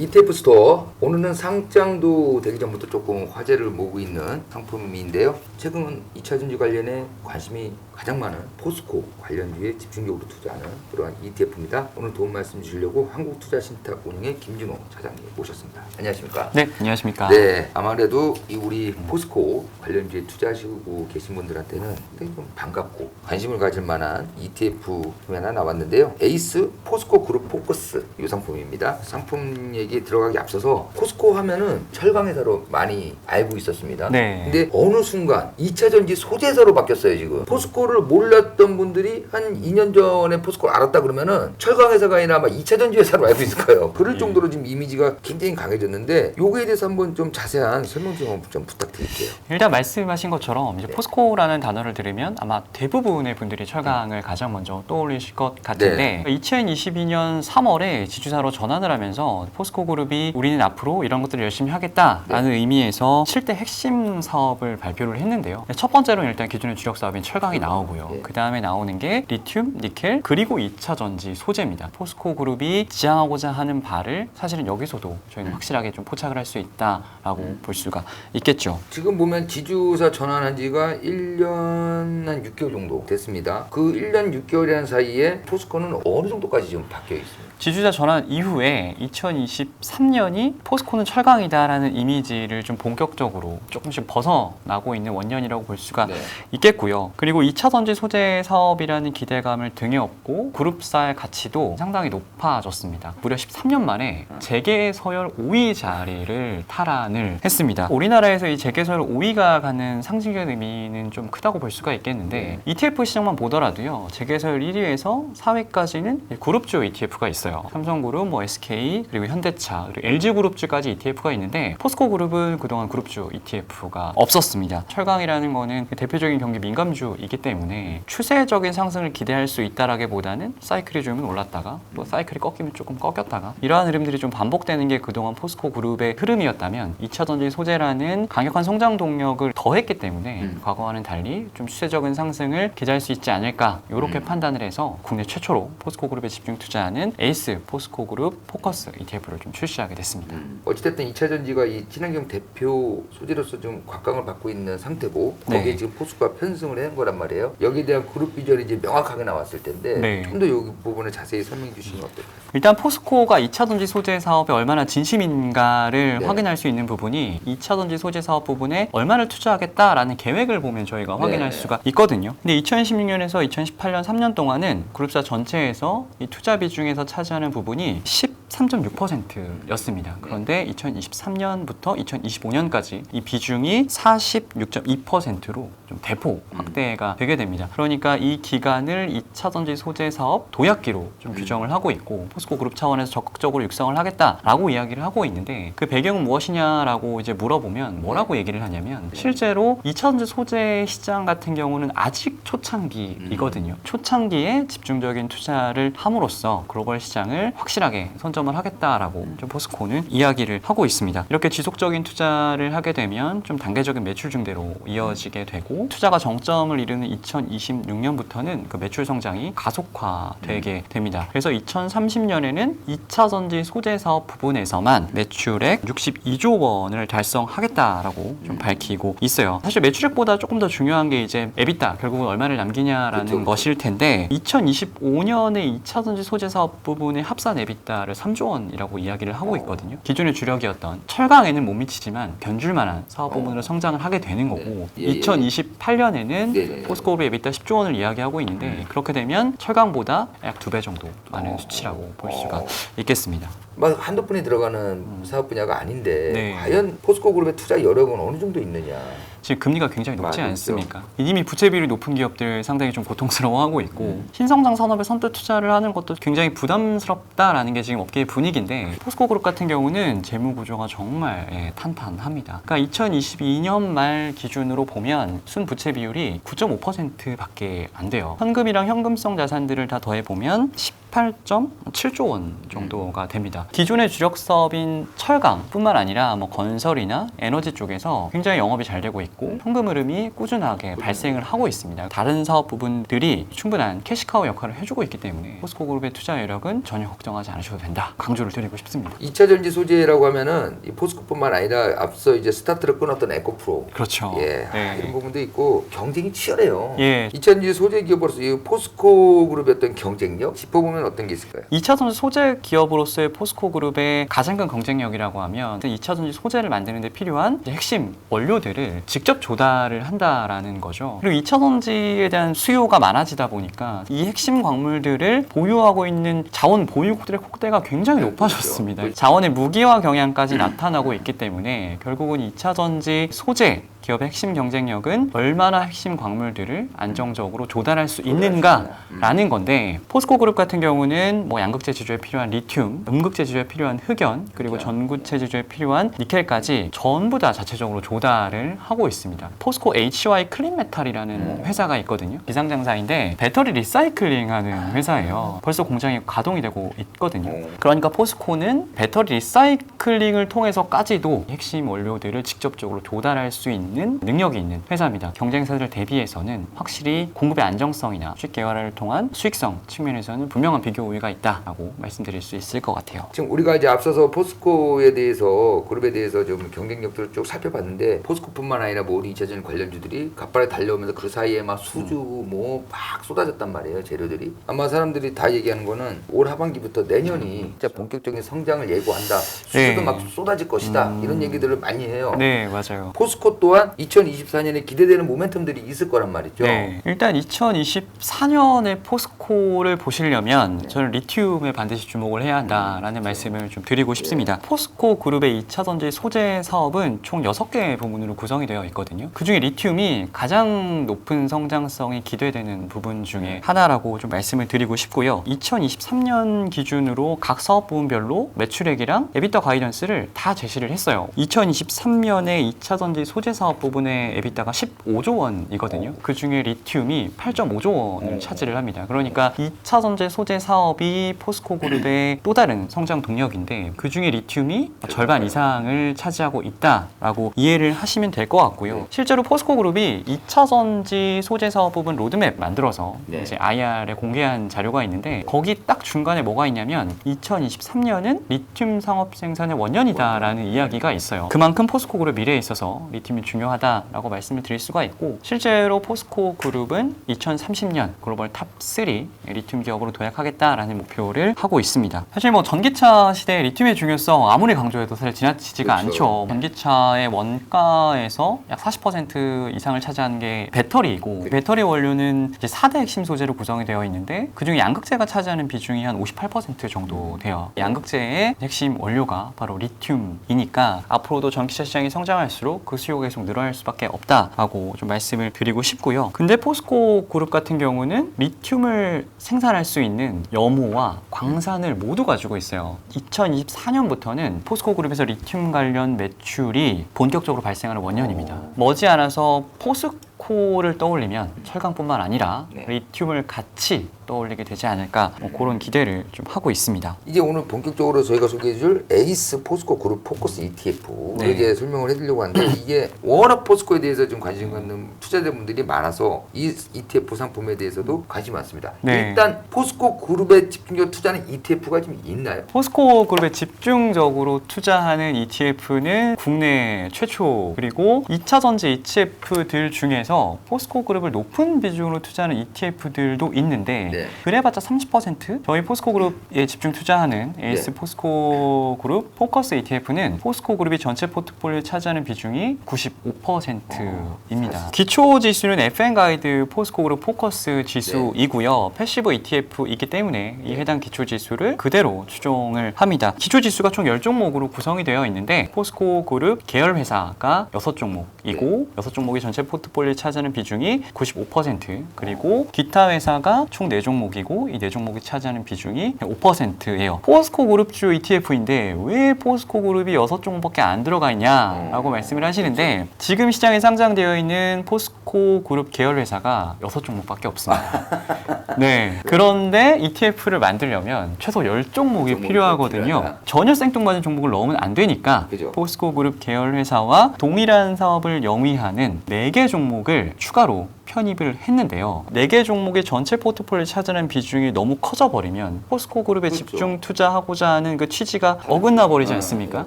ETF 스토어, 오늘은 상장도 되기 전부터 조금 화제를 모으고 있는 상품인데요. 최근 2차전지 관련해 관심이 가장 많은 포스코 관련주에 집중적으로 투자하는 그러한 ETF입니다. 오늘 도움 말씀 주시려고 한국투자신탁운용의 김준호 차장님 모셨습니다. 안녕하십니까? 네, 안녕하십니까? 네, 아무래도 이 우리 포스코 관련주에 투자하시고 계신 분들한테는 굉장히 좀 반갑고 관심을 가질 만한 ETF 하나 나왔는데요. 에이스 포스코 그룹 포커스 이 상품입니다. 상품 얘기 들어가기 앞서서 포스코 하면은 철강 회사로 많이 알고 있었습니다. 네. 근데 어느 순간 2차 전지 소재사로 바뀌었어요, 지금. 포스코를 몰랐던 분들이 한 2년 전에 포스코를 알았다 그러면은 철강 회사가 아니라 아마 2차 전지 회사로 알고 있을 거예요. 그럴 정도로 지금 이미지가 굉장히 강해졌는데 요거에 대해서 한번 좀 자세한 설명 좀 부탁드릴게요. 일단 말씀하신 것처럼 이제 포스코라는 단어를 들으면 아마 대부분의 분들이 철강을 가장 먼저 떠올리실 것 같은데 2022년 3월에 지주사로 전환을 하면서 포스코 그룹이 우리는 앞으로 이런 것들을 열심히 하겠다라는 의미에서 7대 핵심 사업을 발표를 했는데요. 첫 번째로는 일단 기존의 주력 사업인 철강이 나오고요. 그 다음에 나오는 게 리튬, 니켈, 그리고 2차 전지 소재입니다. 포스코 그룹이 지향하고자 하는 바를 사실은 여기서도 저희는 확실하게 좀 포착을 할 수 있다라고 볼 수가 있겠죠. 지금 보면 지주사 전환한 지가 1년 한 6개월 정도 됐습니다. 그 1년 6개월이라는 사이에 포스코는 어느 정도까지 지금 바뀌어 있습니다? 지주사 전환 이후에 2023년이 포스코는 철강이다라는 이미지를 좀 본격적으로 조금씩 벗어나고 있는 원년이라고 볼 수가 있겠고요. 그리고 2차 전지 소재 사업이라는 기대감을 등에 업고 그룹사의 가치도 상당히 높아졌습니다. 무려 13년 만에 재계 서열 5위 자리를 탈환을 했습니다. 우리나라에서 이 재계 서열 5위가 가는 상징적인 의미는 좀 크다고 볼 수가 있겠는데 ETF 시장만 보더라도요. 재계 서열 1위에서 4위까지는 그룹주 ETF가 있어요. 삼성그룹, SK, 그리고 현대차, 그리고 LG그룹주까지 ETF가 있는데 포스코 그룹은 그동안 그룹주 ETF가 없었습니다. 철강이라는 거는 대표적인 경기 민감주이기 때문에 추세적인 상승을 기대할 수 있다라기보다는 사이클이 좀 올랐다가 또 사이클이 꺾이면 조금 꺾였다가 이러한 흐름들이 좀 반복되는 게 그동안 포스코 그룹의 흐름이었다면 2차 전지 소재라는 강력한 성장 동력을 더했기 때문에 과거와는 달리 좀 추세적인 상승을 기대할 수 있지 않을까 이렇게 판단을 해서 국내 최초로 포스코 그룹에 집중 투자하는 에이스 포스코 그룹 포커스 ETF를 좀 출시하게 됐습니다. 어찌됐든 2차 전지가 이 친환경 대표 소재로서 좀 곽강을 받고 있는 상태고 거기에 지금 포스코가 편승을 한 거란 말이에요. 여기에 대한 그룹 비전이 이제 명확하게 나왔을 텐데 좀 더 여기 부분을 자세히 설명해 주시면 어떨까요? 일단 포스코가 2차 전지 소재 사업에 얼마나 진심인가를 확인할 수 있는 부분이 2차 전지 소재 사업 부분에 얼마를 투자하겠다라는 계획을 보면 저희가 확인할 수가 있거든요. 근데 2016년에서 2018년 3년 동안은 그룹사 전체에서 이 투자 비중에서 차지하는 부분이 13.6%였습니다. 그런데 2023년부터 2025년까지 이 비중이 46.2%로 좀 대폭 확대가 되게 됩니다. 그러니까 이 기간을 2차 전지 소재 사업 도약기로 좀 규정을 하고 있고 포스코 그룹 차원에서 적극적으로 육성을 하겠다라고 이야기를 하고 있는데 그 배경은 무엇이냐라고 이제 물어보면 뭐라고 얘기를 하냐면 실제로 2차 전지 소재 시장 같은 경우는 아직 초창기이거든요. 초창기에 집중적인 투자를 함으로써 글로벌 시장을 확실하게 선점을 하겠다라고 좀 포스코는 이야기를 하고 있습니다. 이렇게 지속적인 투자를 하게 되면 좀 단계적인 매출 증대로 이어지게 되고 투자가 정점을 이루는 2026년부터는 그 매출 성장이 가속화되게 됩니다. 그래서 2030년에는 2차 전지 소재 사업 부분에서만 매출액 62조 원을 달성하겠다라고 좀 밝히고 있어요. 사실 매출액보다 조금 더 중요한 게 이제 EBITDA, 결국은 얼마를 남기냐라는 것일 텐데 2025년에 2차 전지 소재 사업 부분의 합산 EBITDA를 3조 원이라고 이야기를 하고 있거든요. 기존의 주력이었던 철강에는 못 미치지만 견줄 만한 사업 부분으로 성장을 하게 되는 거고 2028년에는 포스코그룹의 EBITDA 10조 원을 이야기하고 있는데 그렇게 되면 철강보다 약 2배 정도 많은 수치라고 볼 수가 있겠습니다. 막 한두 푼이 들어가는 사업 분야가 아닌데 과연 포스코 그룹의 투자 여력은 어느 정도 있느냐? 지금 금리가 굉장히 높지 않습니까? 이미 부채 비율이 높은 기업들 상당히 좀 고통스러워하고 있고 신성장 산업에 선뜻 투자를 하는 것도 굉장히 부담스럽다라는 게 지금 업계의 분위기인데 포스코 그룹 같은 경우는 재무 구조가 정말 탄탄합니다. 그러니까 2022년 말 기준으로 보면 순부채 비율이 9.5%밖에 안 돼요. 현금이랑 현금성 자산들을 다 더해보면 18.7조 원 정도가 됩니다. 기존의 주력 사업인 철강뿐만 아니라 건설이나 에너지 쪽에서 굉장히 영업이 잘 되고 있고 있고 현금 흐름이 꾸준하게 발생을 하고 있습니다. 다른 사업 부분들이 충분한 캐시카우 역할을 해주고 있기 때문에 포스코 그룹의 투자 여력은 전혀 걱정하지 않으셔도 된다. 강조를 드리고 싶습니다. 2차 전지 소재라고 하면은 이 포스코뿐만 아니라 앞서 이제 스타트를 끊었던 에코프로, 그렇죠. 예, 네. 이런 부분도 있고 경쟁이 치열해요. 예. 2차 전지 소재 기업으로서 이 포스코 그룹의 어떤 경쟁력 짚어보면 어떤 게 있을까요? 2차 전지 소재 기업으로서의 포스코 그룹의 가장 큰 경쟁력이라고 하면 2차 전지 소재를 만드는 데 필요한 핵심 원료들을 직접 조달을 한다라는 거죠. 그리고 2차 전지에 대한 수요가 많아지다 보니까 이 핵심 광물들을 보유하고 있는 자원 보유국들의 콧대가 굉장히 높아졌습니다. 그렇죠. 자원의 무기화 경향까지 나타나고 있기 때문에 결국은 2차 전지 소재 기업의 핵심 경쟁력은 얼마나 핵심 광물들을 안정적으로 조달할 수 있는가라는 건데, 포스코 그룹 같은 경우는 뭐 양극재 제조에 필요한 리튬, 음극재 제조에 필요한 흑연, 그리고 전구체 제조에 필요한 니켈까지 전부 다 자체적으로 조달을 하고 있습니다. 포스코 HY 클린메탈이라는 회사가 있거든요. 비상장사인데 배터리 리사이클링하는 회사예요. 벌써 공장이 가동이 되고 있거든요. 그러니까 포스코는 배터리 리사이클링을 통해서까지도 핵심 원료들을 직접적으로 조달할 수 있는 능력이 있는 회사입니다. 경쟁사들 대비해서는 확실히 공급의 안정성이나 수익 개발을 통한 수익성 측면에서는 분명한 비교 우위가 있다라고 말씀드릴 수 있을 것 같아요. 지금 우리가 이제 앞서서 포스코에 대해서 그룹에 대해서 좀 경쟁력들을 쭉 살펴봤는데, 포스코뿐만 아니라 모든 2차 전지 관련주들이 갑발에 달려오면서 그 사이에 막 수주 뭐 막 쏟아졌단 말이에요, 재료들이. 아마 사람들이 다 얘기하는 거는 올 하반기부터 내년이 진짜 본격적인 성장을 예고한다, 수주도 네. 막 쏟아질 것이다, 이런 얘기들을 많이 해요. 네, 맞아요. 포스코 또한 2024년에 기대되는 모멘텀들이 있을 거란 말이죠. 네, 일단 2024년에 포스코를 보시려면 저는 리튬에 반드시 주목을 해야 한다라는 말씀을 좀 드리고 싶습니다. 포스코 그룹의 2차 전지 소재 사업은 총 6개 부문으로 구성이 되어 있거든요. 그중에 리튬이 가장 높은 성장성이 기대되는 부분 중에 하나라고 좀 말씀을 드리고 싶고요. 2023년 기준으로 각 사업 부문별로 매출액이랑 EBITDA 가이던스를 다 제시를 했어요. 2023년에 2차 전지 소재 사업 부분의 에비타가 15조 원이거든요. 그 중에 리튬이 8.5조 원을 차지를 합니다. 그러니까 2차 전지 소재 사업이 포스코 그룹의 또 다른 성장 동력인데, 그 중에 리튬이 절반 이상을 차지하고 있다라고 이해를 하시면 될 것 같고요. 실제로 포스코 그룹이 2차 전지 소재 사업 부분 로드맵 만들어서 이제 IR에 공개한 자료가 있는데, 거기 딱 중간에 뭐가 있냐면 2023년은 리튬 상업 생산의 원년이다라는 이야기가 있어요. 그만큼 포스코 그룹 미래에 있어서 리튬이 중요하다라고 말씀을 드릴 수가 있고, 실제로 포스코 그룹은 2030년 글로벌 탑3 리튬 기업으로 도약하겠다라는 목표를 하고 있습니다. 사실 뭐 전기차 시대의 리튬의 중요성 아무리 강조해도 사실 지나치지가 그렇죠. 않죠. 전기차의 원가에서 약 40% 이상을 차지하는 게 배터리이고, 배터리 원료는 이제 4대 핵심 소재로 구성이 되어 있는데, 그중에 양극재가 차지하는 비중이 한 58% 정도 돼요. 양극재의 핵심 원료가 바로 리튬이니까 앞으로도 전기차 시장이 성장할수록 그 수요가 계속 늘어날 수밖에 없다라고 좀 말씀을 드리고 싶고요. 근데 포스코 그룹 같은 경우는 리튬을 생산할 수 있는 염호와 광산을 모두 가지고 있어요. 2024년부터는 포스코 그룹에서 리튬 관련 매출이 본격적으로 발생하는 원년입니다. 머지않아서 포스코를 떠올리면 철강뿐만 아니라 리튬을 같이 떠올리게 되지 않을까, 뭐 그런 기대를 좀 하고 있습니다. 이제 오늘 본격적으로 저희가 소개해줄 에이스 포스코 그룹 포커스 ETF를 이제 설명을 해드리려고 하는데, 이게 워낙 포스코에 대해서 좀 관심 갖는 투자자분들이 많아서 이 ETF 상품에 대해서도 관심이 많습니다. 네. 일단 포스코 그룹에 집중적으로 투자하는 ETF가 좀 있나요? 포스코 그룹에 집중적으로 투자하는 ETF는 국내 최초, 그리고 2차 전지 ETF들 중에서 포스코 그룹을 높은 비중으로 투자하는 ETF들도 있는데, 그래봤자 30%? 저희 포스코 그룹에 집중 투자하는 에이스 포스코 그룹 포커스 ETF는 포스코 그룹이 전체 포트폴리오에 차지하는 비중이 95%입니다. 기초 지수는 FN 가이드 포스코 그룹 포커스 지수이고요. 패시브 ETF이기 때문에 이 해당 기초 지수를 그대로 추종을 합니다. 기초 지수가 총 10종목으로 구성이 되어 있는데, 포스코 그룹 계열 회사가 6종목이고 6종목이 전체 포트폴리오에 차지하는 비중이 95%, 그리고 기타 회사가 총 4종목이고 이 4종목이 차지하는 비중이 5%예요. 포스코 그룹주 ETF인데 왜 포스코 그룹이 6종목밖에 안 들어가 있냐라고 말씀을 하시는데, 지금 시장에 상장되어 있는 포스코 그룹 계열 회사가 6종목밖에 없습니다. 네. 그런데 ETF를 만들려면 최소 10종목이 필요하거든요. 전혀 생뚱맞은 종목을 넣으면 안 되니까, 그죠. 포스코 그룹 계열 회사와 동일한 사업을 비중을 영위하는 4개 종목을 추가로 편입을 했는데요. 4개 종목의 전체 포트폴리오를 차지하는 비중이 너무 커져버리면 포스코 그룹에 그렇죠. 집중 투자하고자 하는 그 취지가 어긋나 버리지 않습니까?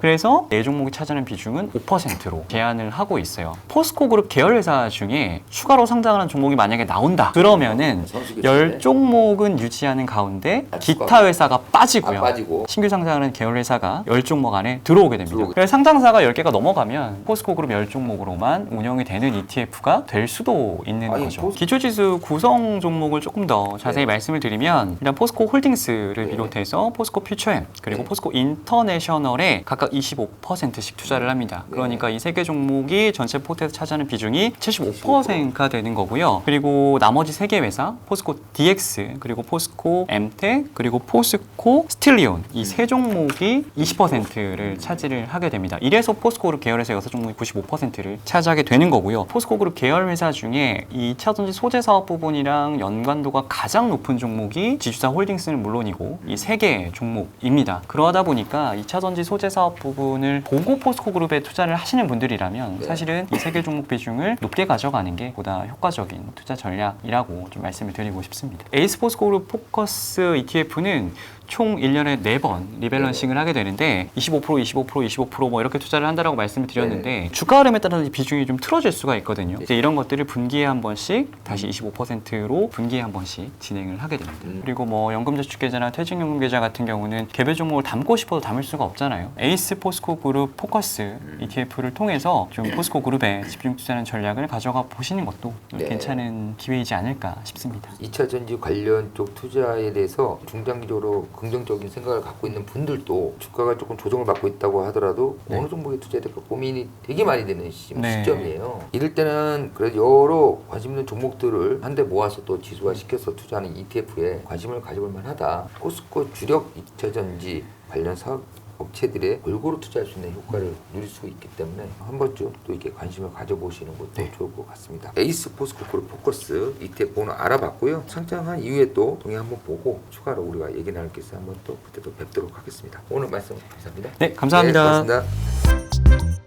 그래서 4종목이 차지하는 비중은 5%로 제한을 하고 있어요. 포스코 그룹 계열 회사 중에 추가로 상장하는 종목이 만약에 나온다. 그러면은 선수 10종목은 유지하는 가운데 기타 회사가 빠지고요. 빠지고 신규 상장하는 계열 회사가 10종목 안에 들어오게 됩니다. 들어오게. 그래서 상장사가 10개가 넘어가면 포스코 그룹 10종목으로만 운영이 되는 ETF가 될 수도 있는 아니, 거죠. 기초지수 구성 종목을 조금 더 자세히 말씀을 드리면 일단 포스코 홀딩스를 비롯해서 포스코 퓨처엠 그리고 포스코 인터내셔널에 각각 25%씩 투자를 합니다. 그러니까 이 3개 종목이 전체 포트에서 차지하는 비중이 75%가 되는 거고요. 그리고 나머지 3개 회사 포스코 DX 그리고 포스코 엠텍 그리고 포스코 스틸리온 이 3종목이 20%를 차지를 하게 됩니다. 이래서 포스코 그룹 계열회사 6종목이 95%를 차지하게 되는 거고요. 포스코 그룹 계열 회사 중에 2차전지 소재 사업 부분이랑 연관도가 가장 높은 종목이 지주사 홀딩스는 물론이고 이 3개 종목입니다. 그러다 보니까 2차전지 소재 사업 부분을 보고 포스코 그룹에 투자를 하시는 분들이라면 사실은 이 3개 종목 비중을 높게 가져가는 게 보다 효과적인 투자 전략이라고 좀 말씀을 드리고 싶습니다. 에이스 포스코 그룹 포커스 ETF는 총 1년에 4번 리밸런싱을 하게 되는데 25% 뭐 이렇게 투자를 한다라고 말씀을 드렸는데 주가 흐름에 따라서 비중이 좀 틀어질 수가 있거든요. 이제 이런 것들을 분기에 한 번씩 다시 25%로 분기에 한 번씩 진행을 하게 됩니다. 그리고 뭐 연금저축계좌나 퇴직연금계좌 같은 경우는 개별 종목을 담고 싶어도 담을 수가 없잖아요. 에이스 포스코 그룹 포커스 ETF를 통해서 좀 포스코 그룹에 집중 투자하는 전략을 가져가 보시는 것도 괜찮은 기회이지 않을까 싶습니다. 2차 전지 관련 쪽 투자에 대해서 중장기적으로 긍정적인 생각을 갖고 있는 분들도 주가가 조금 조정을 받고 있다고 하더라도 어느 종목에 투자해야 될까 고민이 되게 많이 되는 시점이에요. 이럴 때는 그래도 여러 관심 있는 종목들을 한데 모아서 또 지수화시켜서 투자하는 ETF에 관심을 가져볼 만하다. 포스코 주력 2차 전지 관련 사업 업체들의 골고루 투자할 수 있는 효과를 누릴 수 있기 때문에 한 번쯤 또 이렇게 관심을 가져보시는 것도 좋을 것 같습니다. 에이스 포스코 그룹 포커스 ETF 오늘 알아봤고요. 상장한 이후에 또 동행 한번 보고 추가로 우리가 얘기 나눌 게 있어요. 한번 또 그때 또 뵙도록 하겠습니다. 오늘 말씀 감사합니다. 네, 감사합니다. 네, 고맙습니다.